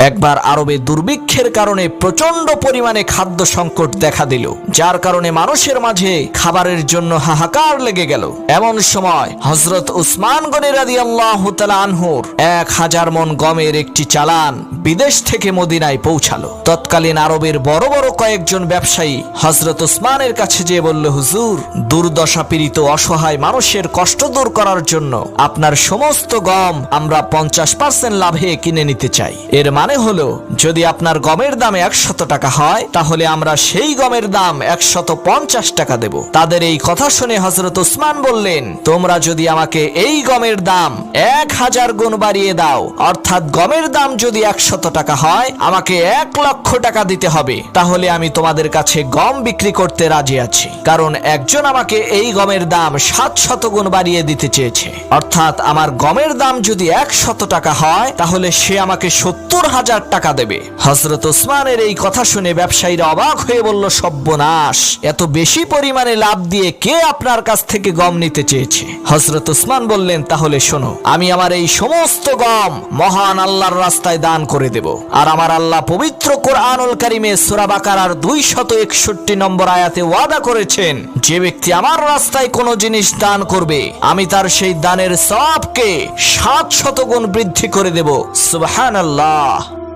একবার আরবে দুর্ভিক্ষের কারণে প্রচন্ড পরিমাণে খাদ্য সংকট দেখা দিল, যার কারণে মানুষের মাঝে খাবারের জন্য হাহাকার লেগে গেল। এমন সময় হযরত উসমান গনি রাদিয়াল্লাহু তাআলা আনহুর 1000 মণ গমের একটি চালান বিদেশ থেকে মদিনায় পৌঁছালো। তৎকালীন আরবের বড় বড় কয়েকজন ব্যবসায়ী হযরত উসমানের কাছে যেয়ে বলল, হুজুর, দুর্দশা পীড়িত অসহায় মানুষের কষ্ট দূর করার জন্য আপনার সমস্ত গম আমরা 50% লাভে কিনে নিতে চাই। এর মানে হলো, যদি আপনার গমের দাম 100 টাকা হয়, তাহলে আমরা সেই গমের দাম 150 টাকা দেব। তাদের এই কথা শুনে হযরত উসমান বললেন, তোমরা যদি আমাকে এই গমের দাম 1000 গুণ বাড়িয়ে দাও, অর্থাৎ গমের দাম যদি 100 টাকা হয়, আমাকে 1 লক্ষ টাকা দিতে হবে, তাহলে আমি তোমাদের কাছে গম বিক্রি করতে রাজি আছি। কারণ একজন আমাকে এই গমের দাম 700 গুণ বাড়িয়ে দিতে চেয়েছে, অর্থাৎ আমার গমের দাম যদি 100 টাকা হয়, তাহলে সে আমাকে 70,000 টাকা দেবে। হযরত উসমানের এই কথা শুনে ব্যবসায়ীরা অবাক হয়ে বলল, সর্বনাশ, এত বেশি পরিমাণে লাভ দিয়ে কে আপনার কাছ থেকে গম নিতে চেয়েছে? হযরত উসমান বললেন, তাহলে শোনো, আমি আমার এই সমস্ত গম মহান আল্লাহর রাস্তায় দান করে দেব। আর আমার আল্লাহ পবিত্র কোরআনুল কারীমে সূরা বাকারার 261 নম্বর আয়াতে ওয়াদা করেছেন, যে ব্যক্তি আমার রাস্তায় কোনো জিনিস দান করবে, আমি তার সেই দানের সওয়াবকে 700 গুণ বৃদ্ধি করে দেব। সুবহানাল্লাহ।